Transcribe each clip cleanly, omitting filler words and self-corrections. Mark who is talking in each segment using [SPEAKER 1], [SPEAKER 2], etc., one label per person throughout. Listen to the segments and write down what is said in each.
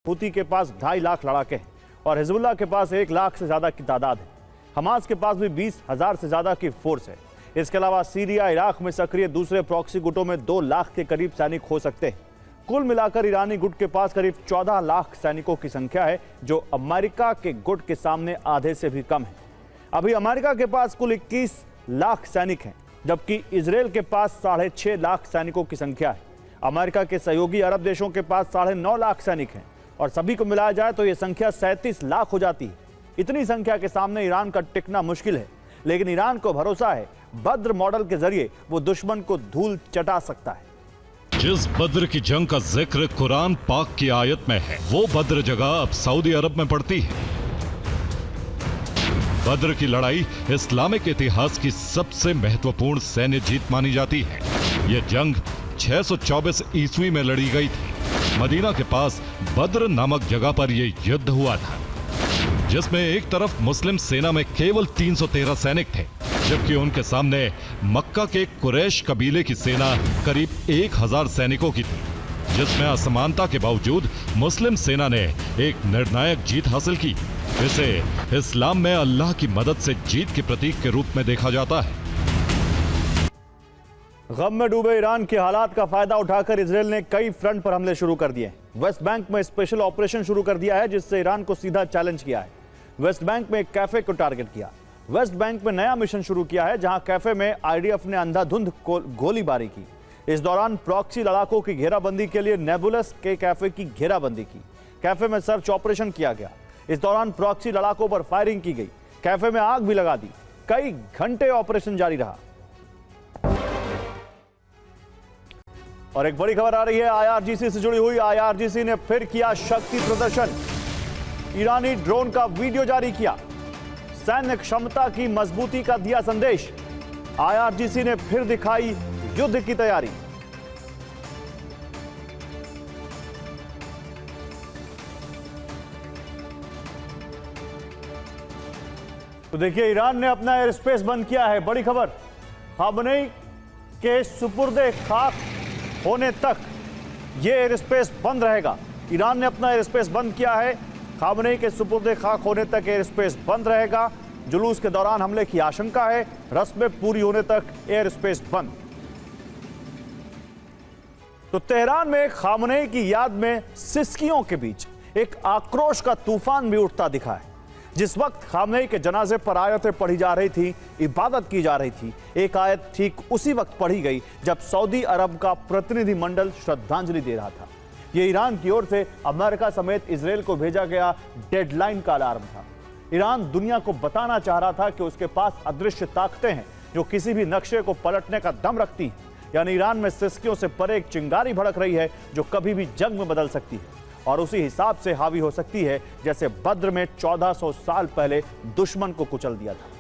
[SPEAKER 1] हुती के पास 2.5 लाख लड़ाके हैं और हिजबुल्लाह के पास 1 लाख से ज्यादा की तादाद है। हमास के पास भी 20,000 से ज्यादा की फोर्स है। इसके अलावा सीरिया, इराक में सक्रिय दूसरे प्रॉक्सी गुटों में 2 लाख के करीब सैनिक हो सकते हैं। कुल मिलाकर ईरानी गुट के पास करीब 14 लाख सैनिकों की संख्या है, जो अमेरिका के गुट के सामने आधे से भी कम है। अभी अमेरिका के पास कुल 21 लाख सैनिक हैं, जबकि इजराइल के पास 6.5 लाख सैनिकों की संख्या है। अमेरिका के सहयोगी अरब देशों के पास 9.5 लाख सैनिक हैं और सभी को मिलाया जाए तो यह संख्या 37 लाख हो जाती है। इतनी संख्या के सामने ईरान का टिकना मुश्किल है, लेकिन ईरान को भरोसा है बद्र मॉडल के जरिए वो दुश्मन को धूल चटा सकता है।
[SPEAKER 2] जिस बद्र की जंग का जिक्र कुरान पाक की आयत में है, वो बद्र जगह अब सऊदी अरब में पड़ती है। बद्र की लड़ाई इस्लामिक इतिहास की सबसे महत्वपूर्ण सैन्य जीत मानी जाती है। यह जंग 624 ईस्वी में लड़ी गई थी। मदीना के पास बद्र नामक जगह पर यह युद्ध हुआ था, जिसमें एक तरफ मुस्लिम सेना में केवल 313 सैनिक थे, जबकि उनके सामने मक्का के कुरैश कबीले की सेना करीब 1000 सैनिकों की थी, जिसमें असमानता के बावजूद मुस्लिम सेना ने एक निर्णायक जीत हासिल की। इसे इस्लाम में अल्लाह की मदद से जीत के प्रतीक के रूप में देखा जाता है।
[SPEAKER 1] गम में डूबे ईरान के हालात का फायदा उठाकर इजराइल ने कई फ्रंट पर हमले शुरू कर दिए। वेस्ट बैंक में स्पेशल ऑपरेशन शुरू कर दिया है, जिससे ईरान को सीधा चैलेंज किया है। वेस्ट बैंक में एक कैफे को टारगेट किया। वेस्ट बैंक में नया मिशन शुरू किया है, जहां कैफे में आईडीएफ ने अंधाधुंध गोलीबारी की। इस दौरान प्रॉक्सी लड़ाकों की घेराबंदी के लिए नेबुलस के कैफे की घेराबंदी की। कैफे में सर्च ऑपरेशन किया गया। इस दौरान प्रॉक्सी लड़ाकों पर फायरिंग की गई। कैफे में आग भी लगा दी। कई घंटे ऑपरेशन जारी रहा। और एक बड़ी खबर आ रही है आईआरजीसी से जुड़ी हुई। आईआरजीसी ने फिर किया शक्ति प्रदर्शन। ईरानी ड्रोन का वीडियो जारी किया। सैन्य क्षमता की मजबूती का दिया संदेश। आईआरजीसी ने फिर दिखाई युद्ध की तैयारी। तो देखिए, ईरान ने अपना एयर स्पेस बंद किया है। बड़ी खबर, खामनेई के सुपुर्दे खाक होने तक यह एयर स्पेस बंद रहेगा। ईरान ने अपना एयर स्पेस बंद किया है। खामनेई के सुपुर्दे खाक होने तक एयर स्पेस बंद रहेगा। जुलूस के दौरान हमले की आशंका है। रस्में पूरी होने तक एयर स्पेस बंद। तो तेहरान में खामनेई की याद में सिसकियों के बीच एक आक्रोश का तूफान भी उठता दिखा है। जिस वक्त खामनेई के जनाजे पर आयतें पढ़ी जा रही थी, इबादत की जा रही थी, एक आयत ठीक उसी वक्त पढ़ी गई जब सऊदी अरब का प्रतिनिधिमंडल श्रद्धांजलि दे रहा था। यह ईरान की ओर से अमेरिका समेत इजराइल को भेजा गया डेडलाइन का अलार्म था। ईरान दुनिया को बताना चाह रहा था कि उसके पास अदृश्य ताकतें हैं जो किसी भी नक्शे को पलटने का दम रखती हैं। यानी ईरान में सिसकियों से परे एक चिंगारी भड़क रही है जो कभी भी जंग में बदल सकती है और उसी हिसाब से हावी हो सकती है जैसे बद्र में 1400 साल पहले दुश्मन को कुचल दिया था।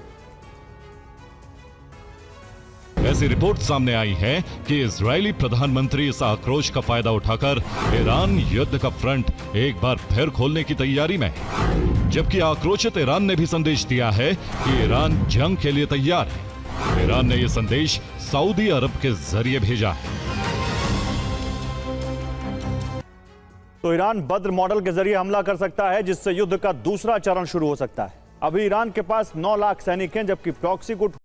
[SPEAKER 2] ऐसी रिपोर्ट सामने आई है कि इजरायली प्रधानमंत्री इस आक्रोश का फायदा उठाकर ईरान युद्ध का फ्रंट एक बार फिर खोलने की तैयारी में है, जबकि आक्रोशित ईरान ने भी संदेश दिया है कि ईरान जंग के लिए तैयार है। ईरान ने यह संदेश सऊदी अरब के जरिए भेजा है।
[SPEAKER 1] तो ईरान बद्र मॉडल के जरिए हमला कर सकता है, जिससे युद्ध का दूसरा चरण शुरू हो सकता है। अभी ईरान के पास 9 लाख सैनिक हैं, जबकि प्रॉक्सी गुट